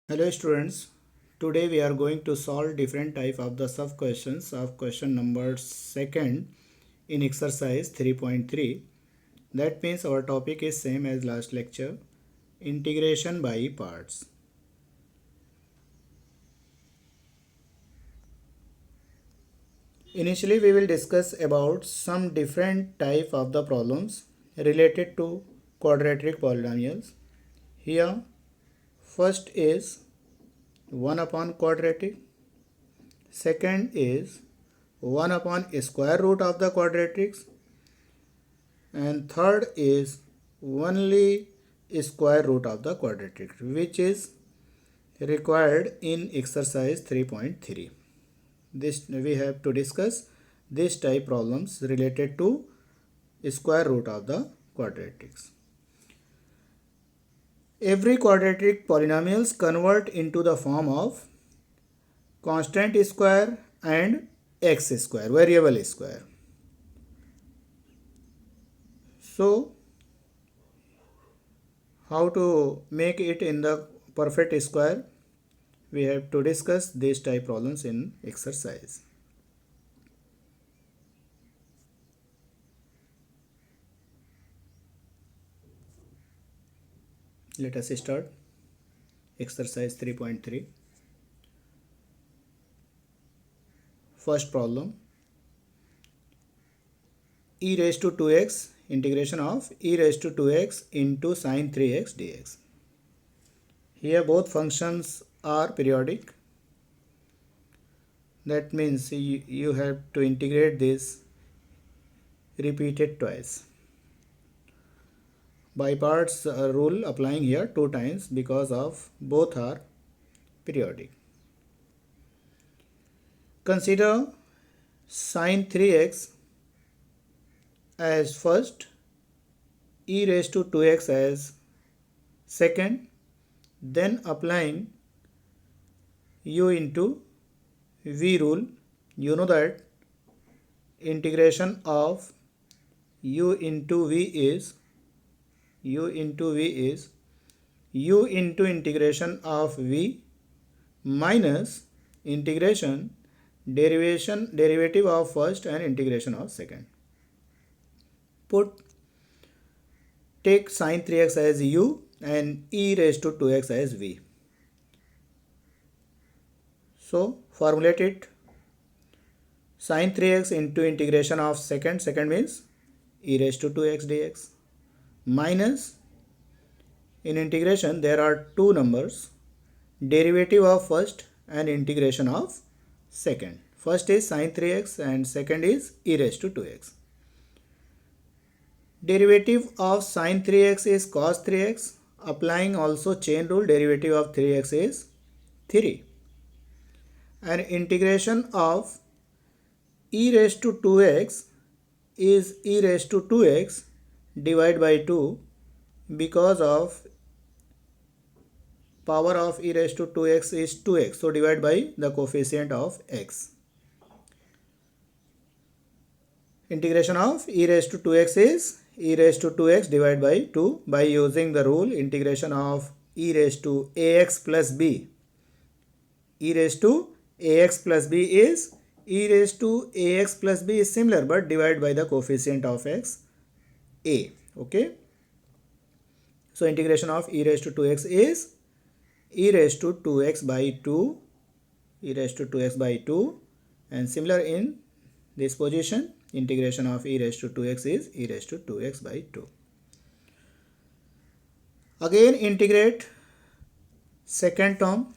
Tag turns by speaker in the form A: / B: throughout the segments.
A: Hello students, today we are going to solve different type of the sub questions of question number second in exercise 3.3. That means our topic is same as last lecture, integration by parts. Initially we will discuss about some different type of the problems related to quadratic polynomials. Here first is 1 upon quadratic. Second is 1 upon square root of the quadratics, and third is only square root of the quadratic, which is required in exercise 3.3. This we have to discuss this type problems related to square root of the quadratics. Every quadratic polynomials convert into the form of constant square and x square, variable square. So how to make it in the perfect square? We have to discuss these type problems in exercise. Let us start exercise 3.3. First problem, e raised to 2x integration of e raised to 2x into sine 3x dx. Here both functions are periodic. That means you have to integrate this repeated twice. By parts rule applying here 2 times because of both are periodic. Consider sine 3x as first, e raised to 2x as second, then applying u into v rule. You know that integration of u into v is u into integration of v minus integration derivative of first and integration of second. Take sine 3x as u and e raised to 2x as v. So formulate it. Sine 3x into integration of second means e raised to 2x dx, minus, in integration there are two numbers, derivative of first and integration of second. First is sine 3x and second is e raised to 2x. Derivative of sine 3x is cos 3x. Applying also chain rule, derivative of 3x is 3. And integration of e raised to 2x is e raised to 2x divided by 2, because of power of e raised to 2x is 2x. So divide by the coefficient of x. Integration of e raised to 2x is e raised to 2x divided by 2 by using the rule integration of e raised to ax plus b. E raised to ax plus b is e raised to ax plus b is similar but divided by the coefficient of x a. Okay. So integration of e raised to 2x is e raised to 2x by 2, e raised to 2x by 2, and similar in this position, integration of e raised to 2x is e raised to 2x by 2. Again integrate second term,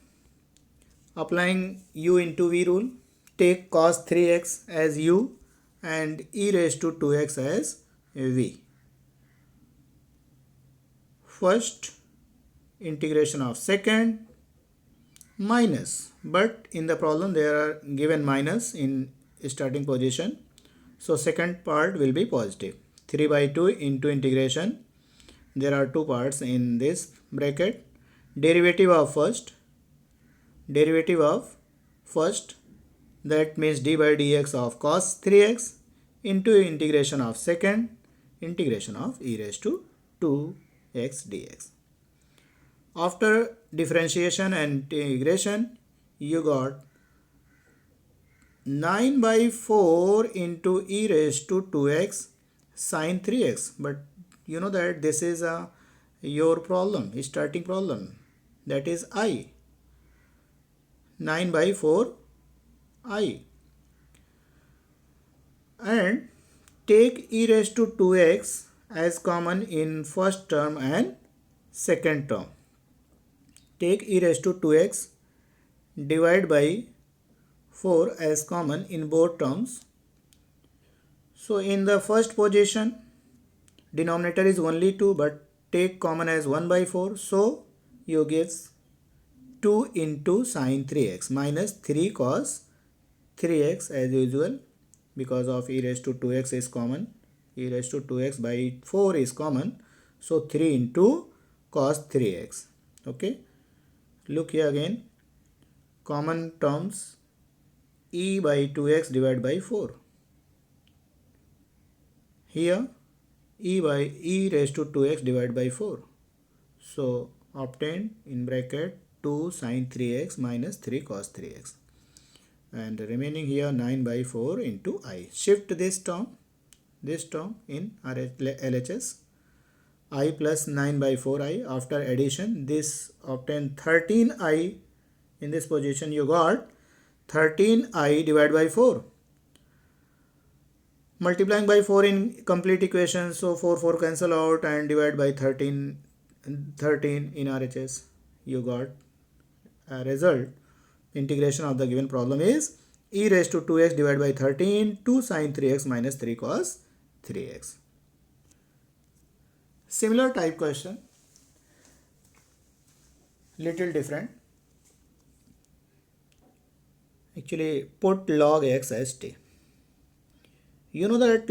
A: applying u into v rule. Take cos 3x as u and e raised to 2x as v. First integration of second minus, but in the problem there are given minus in starting position, so second part will be positive. 3 by 2 into integration, there are two parts in this bracket, derivative of first, that means d by dx of cos 3x into integration of second, integration of e raised to 2x dx. After differentiation and integration, you got 9 by 4 into e raised to 2x sine 3x. But you know that this is your problem, starting problem. That is I. 9 by 4 I. And take e raised to 2x as common in first term and second term. Take e raised to 2x, divide by 4 as common in both terms. So in the first position, denominator is only 2, but take common as 1 by 4. So you get 2 into sine 3x minus 3 cos 3x as usual, because of e raised to 2x is common. E raised to 2x by 4 is common. So 3 into cos 3x. Okay. Look here again. Common terms, e by 2x divided by 4. Here e by e raised to 2x divided by 4. So obtain in bracket 2 sine 3x minus 3 cos 3x. And remaining here 9 by 4 into I. Shift this term in LHS. I plus 9 by 4i. After addition, this obtain 13i. In this position you got 13i divided by 4. Multiplying by 4 in complete equation, so 4 cancel out and divide by 13 in RHS. You got a result. Integration of the given problem is e raised to 2x divided by 13, 2 sine 3x minus 3 cos 3x. Similar type question, little different. Actually, put log x as t. You know that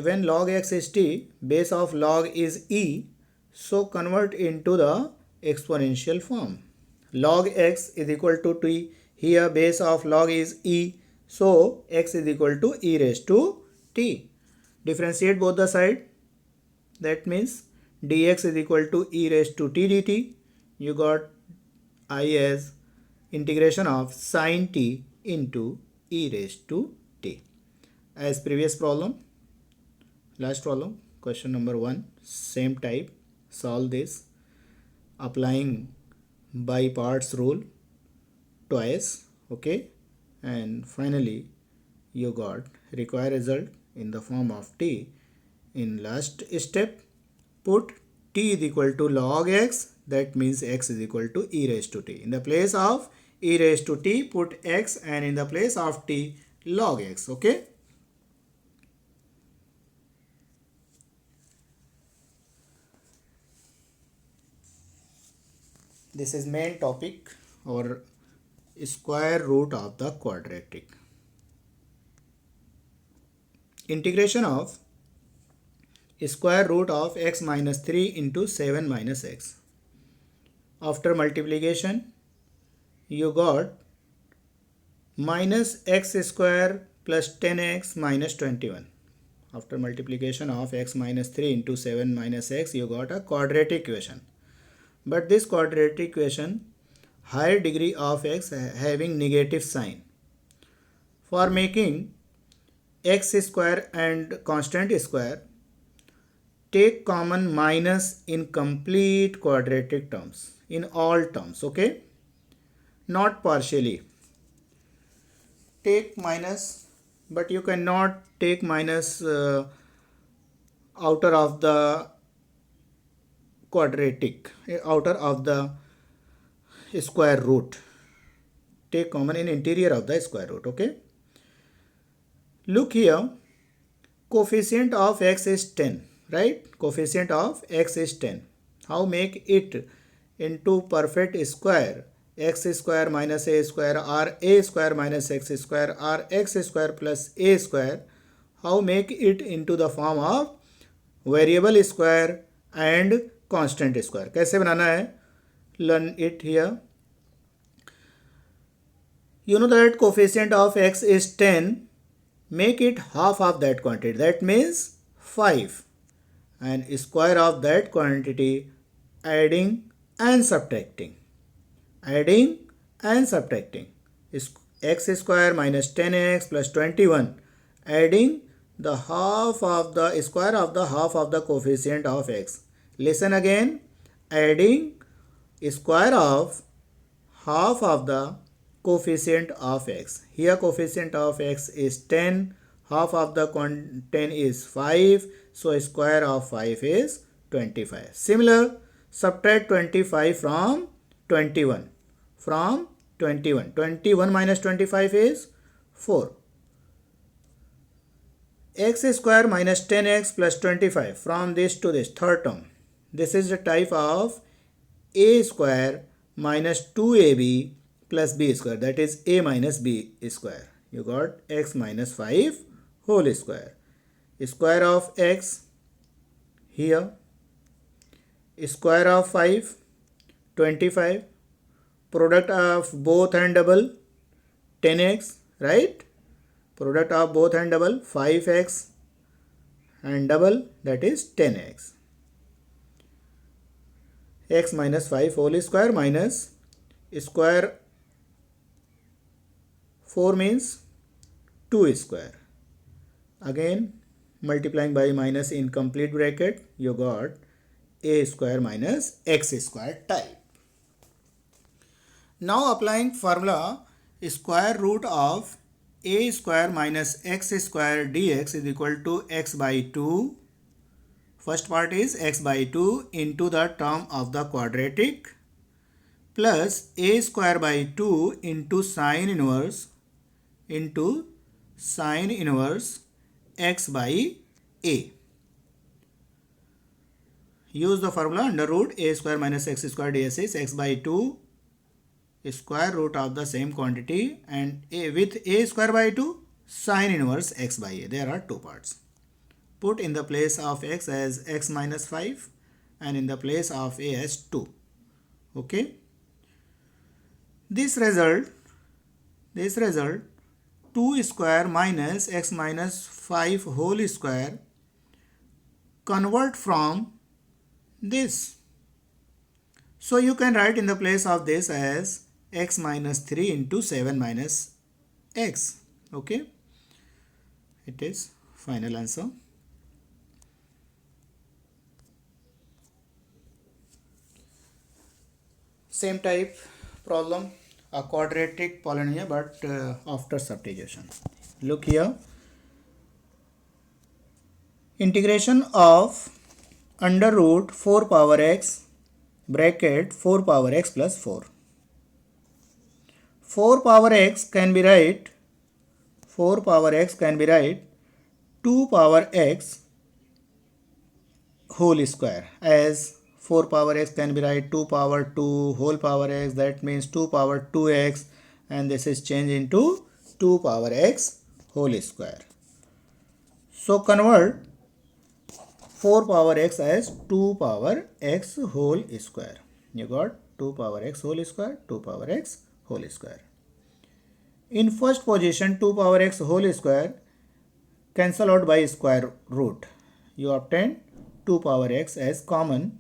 A: when log x is t, base of log is e, so convert into the exponential form. Log x is equal to t. Here base of log is e, so x is equal to e raised to t. Differentiate both the side. That means dx is equal to e raised to t dt. You got I as integration of sine t into e raised to t. As previous problem, last problem, question number 1, same type. Solve this applying by parts rule twice. Okay, and finally you got required result in the form of t. In last step, put t is equal to log x, that means x is equal to e raised to t. In the place of e raised to t, put x, and in the place of t, log x. Okay. This is main topic, or square root of the quadratic. Integration of square root of x minus 3 into 7 minus x. After multiplication, you got minus x square plus 10x minus 21. After multiplication of x minus 3 into 7 minus x, you got a quadratic equation. But this quadratic equation, higher degree of x having negative sign. For making x square and constant square, take common minus in complete quadratic terms, in all terms. Okay, not partially. Take minus, but you cannot take minus outer of the quadratic, outer of the square root. Take common in interior of the square root. Okay, look here, coefficient of x is 10, right? Coefficient of x is 10. How make it into perfect square? X square minus a square, or a square minus x square, or x square plus a square. How make it into the form of variable square and constant square? कैसे बनाना है? Learn it here. You know that coefficient of x is 10. Make it half of that quantity. That means 5. And square of that quantity, adding and subtracting. adding and subtracting. X square minus 10x plus 21, adding the half of the square of the half of the coefficient of x. Listen again, adding square of half of the coefficient of x. Here coefficient of x is 10, half of the 10 is 5, so square of 5 is 25. Similar, subtract 25 from 21. From 21. 21 minus 25 is 4. X square minus 10x plus 25. From this to this, third term. This is the type of a square minus 2ab plus b square. That is a minus b square. You got x minus 5 whole square. Square of x here. Square of 5, 25. Product of both and double, 10x, right? Product of both and double, 5x and double, that is 10x. X minus 5 whole square minus square 4 means 2 square. Again multiplying by minus in complete bracket, you got a square minus x square type. Now applying formula, square root of a square minus x square dx is equal to x by 2. First part is x by 2 into the term of the quadratic plus a square by 2 into sine inverse x by a. Use the formula under root a square minus x square ds is x by 2 square root of the same quantity and a with a square by 2 sine inverse x by a. There are two parts. Put in the place of x as x minus 5 and in the place of a as 2. Okay. This result 2 square minus x minus 5 whole square convert from this. So you can write in the place of this as x minus 3 into 7 minus x. Okay. It is final answer. Same type problem, a quadratic polynomial but after substitution. Look here. Integration of under root 4 power x bracket 4 power x plus 4. 4 power x can be write 2 power x whole square, as 4 power x can be write 2 power 2 whole power x, that means 2 power 2x, and this is changed into 2 power x whole square. So convert 4 power x as 2 power x whole square. You got 2 power x whole square, 2 power x whole square. In first position 2 power x whole square cancel out by square root. You obtain 2 power x as common.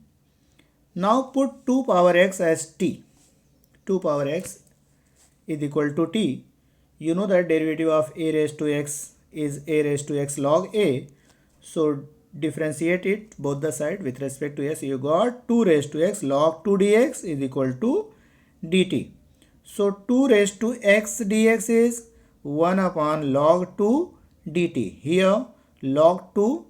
A: Now put 2 power x as t. 2 power x is equal to t. You know that derivative of a raised to x is a raised to x log a. So differentiate it both the side with respect to s. You got 2 raised to x log 2 dx is equal to dt. So 2 raised to x dx is 1 upon log 2 dt. Here log 2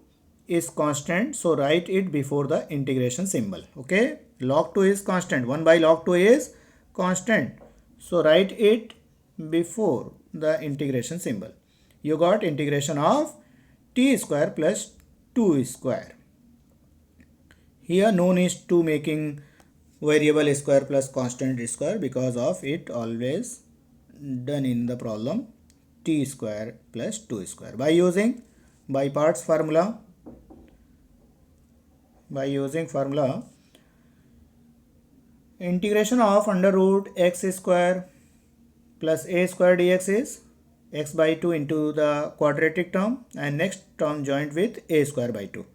A: is constant, so write it before the integration symbol. Okay, log 2 is constant, 1 by log 2 is constant, so write it before the integration symbol. You got integration of t square plus 2 square. Here no need to making variable square plus constant square, because of it always done in the problem t square plus 2 square by using by parts formula. By using formula, integration of under root x square plus a square dx is x by 2 into the quadratic term and next term joined with a square by 2.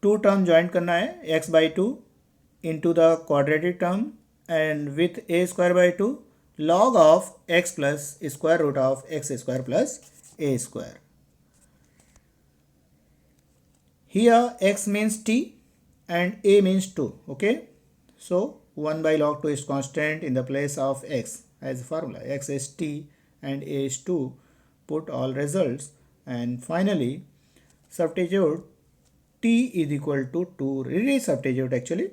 A: Two term joined करना है, x by 2 into the quadratic term and with a square by 2 log of x plus square root of x square plus a square. Here x means t and a means 2. Okay, so 1 by log 2 is constant in the place of x as formula. X is t and a is 2. Put all results and finally substitute t is equal to 2. Resubstitute actually.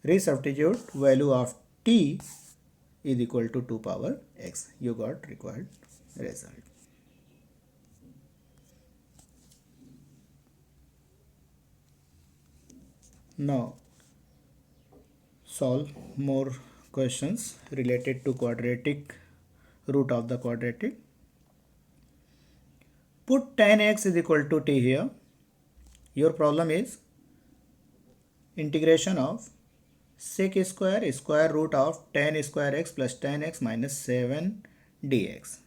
A: Resubstitute value of t is equal to 2 power x. You got required result. Now solve more questions related to quadratic root of the quadratic. Put tan x is equal to t here. Your problem is integration of sec square root of tan square x plus tan x minus 7 dx.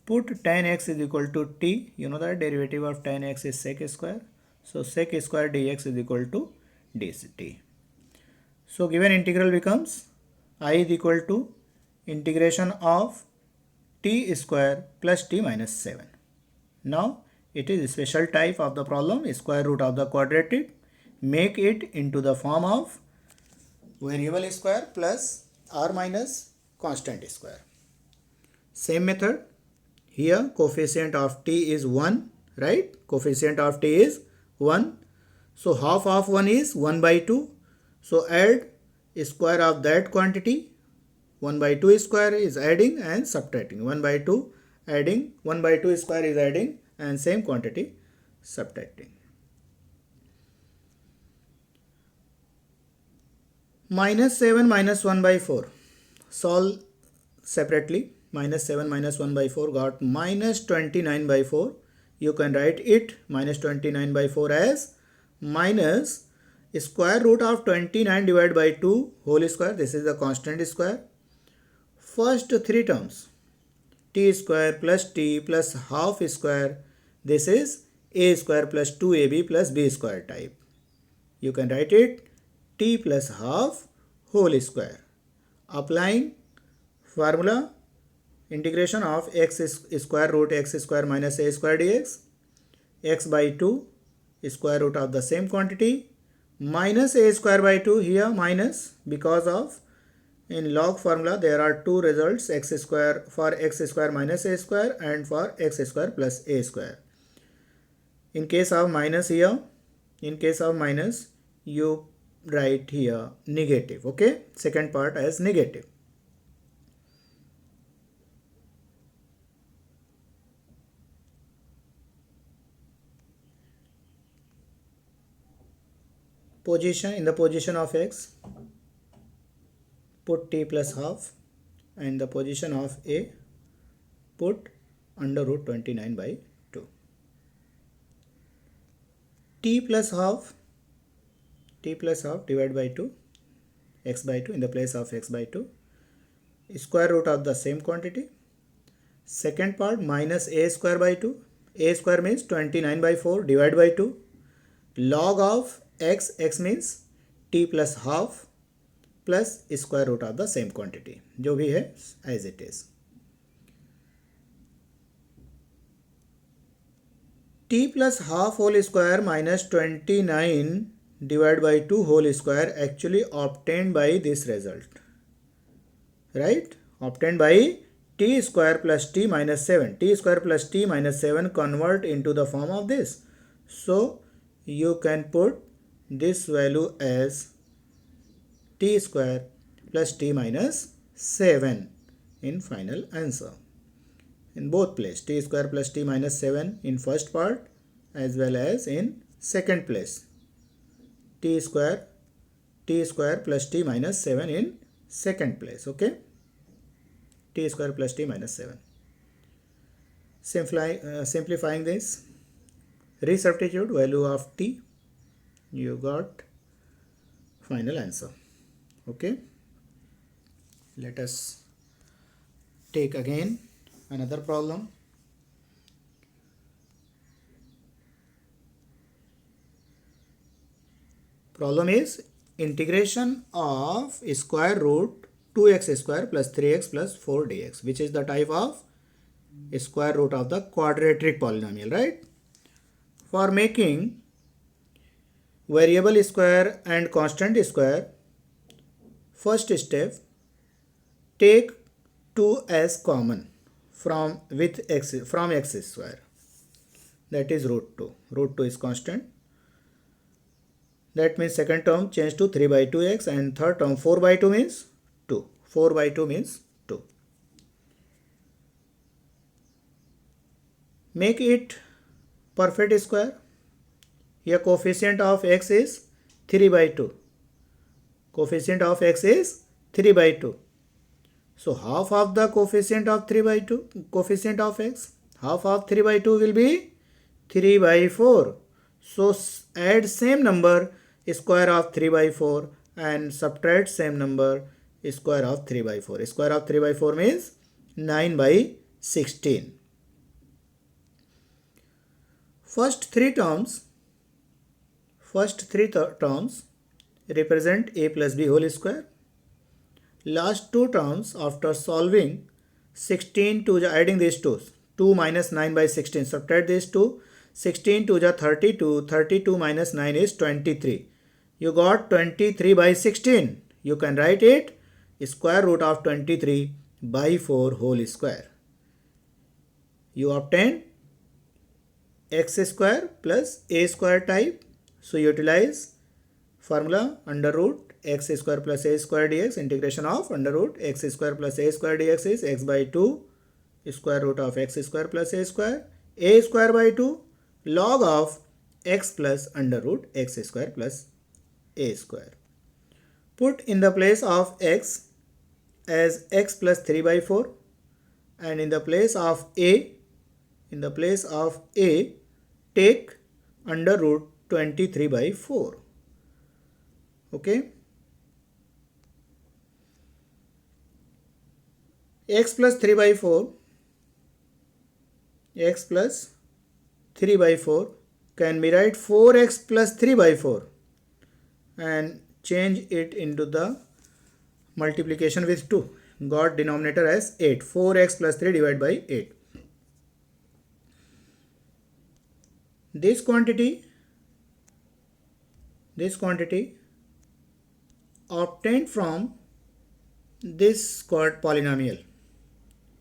A: Put tan x is equal to t. You know that derivative of tan x is sec square. So sec square dx is equal to dt. So given integral becomes I is equal to integration of t square plus t minus 7. Now it is a special type of the problem, square root of the quadratic. Make it into the form of variable square plus r minus constant square. Same method. Here coefficient of t is 1, right? Coefficient of t is 1. So half of 1 is 1 by 2. So add square of that quantity. 1 by 2 square is adding and subtracting. 1 by 2 adding, 1 by 2 square is adding and same quantity subtracting. Minus 7 minus 1 by 4. Solve separately. Minus 7 minus 1 by 4 got minus 29 by 4. You can write it minus 29 by 4 as minus square root of 29 divided by 2 whole square. This is the constant square. First three terms, t square plus t plus half square. This is a square plus 2ab plus b square type. You can write it t plus half whole square. Applying formula, integration of x square root x square minus a square dx, x by 2 square root of the same quantity minus a square by 2, here minus because of in log formula there are two results, x square for x square minus a square and for x square plus a square. In case of minus here, in case of minus you write here negative. Okay, second part as negative. Position, in the position of x put t plus half and the position of a put under root 29 by 2. T plus half divided by 2, x by 2 in the place of x by 2, square root of the same quantity. Second part minus a square by 2, a square means 29 by 4 divided by 2, log of x, x means t plus half plus square root of the same quantity, जो भी है as it is. T plus half whole square minus 29 divided by 2 whole square actually obtained by this result, right? Obtained by t square plus t minus 7. T square plus t minus 7 convert into the form of this. So you can put this value as t square plus t minus 7 in final answer. In both place, t square plus t minus 7 in first part as well as in second place, t square plus t minus 7 in second place. Okay, t square plus t minus 7. Simplifying this, resubstitute value of t, you got final answer. Okay, let us take again another problem. Problem is integration of square root 2x square plus 3x plus 4 dx, which is the type of square root of the quadratic polynomial, right? For making variable square and constant square, first step, take 2 as common from x square, that is root 2. Root 2 is constant. That means second term change to 3 by 2x, and third term 4 by 2 means 2. 4 by 2 means 2. Make it perfect square. Here coefficient of x is 3 by 2. Coefficient of x is 3 by 2. So half of the coefficient of 3 by 2, coefficient of x, half of 3 by 2 will be 3 by 4. So add same number square of 3 by 4 and subtract same number square of 3 by 4. Square of 3 by 4 means 9 by 16. First three terms represent a plus b whole square. Last two terms after solving 16 to adding these two, 2 minus 9 by 16, subtract these two, 16 to the 32, 32 minus 9 is 23. You got 23 by 16. You can write it square root of 23 by 4 whole square. You obtain x square plus a square type. So utilize formula under root x square plus a square dx. Integration of under root x square plus a square dx is x by 2 square root of x square plus a square by 2 log of x plus under root x square plus a square. Put in the place of x as x plus 3 by 4, and in the place of a take under root 23 by 4. Okay. X plus 3 by 4 can be write 4x plus 3 by 4 and change it into the multiplication with 2. Got denominator as 8. 4x plus 3 divided by 8. This quantity obtained from this polynomial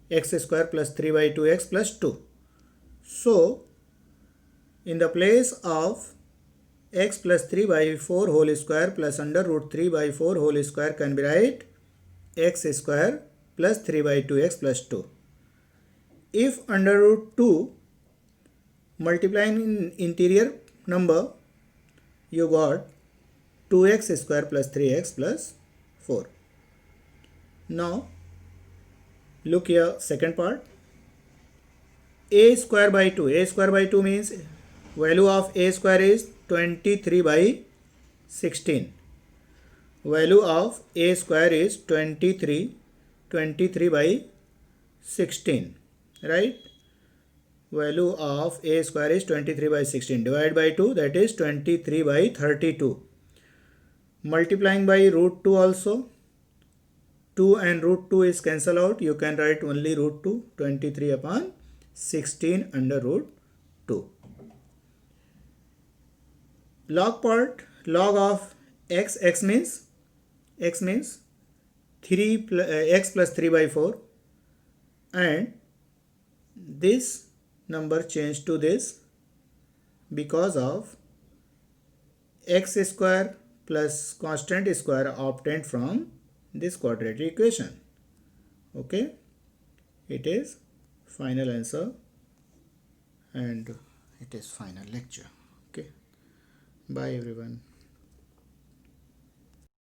A: x square plus 3 by 2x plus 2. So in the place of x plus 3 by 4 whole square plus under root 3 by 4 whole square can be write x square plus 3 by 2x plus 2. If under root 2 multiplying in interior number, you got 2x square plus 3x plus 4. Now look here, second part, a square by 2. A square by 2 means value of a square is 23 by 16. Value of a square is 23 by 16, right? Value of a square is 23 by 16. Divide by 2, that is 23 by 32. Multiplying by root 2 also. 2 and root 2 is cancel out. You can write only root 2. 23 upon 16 under root 2. Log part. Log of x means 3 plus, x plus 3 by 4, and this number changed to this because of x square plus constant square obtained from this quadratic equation. Okay, it is final answer and it is final lecture. Okay, bye everyone.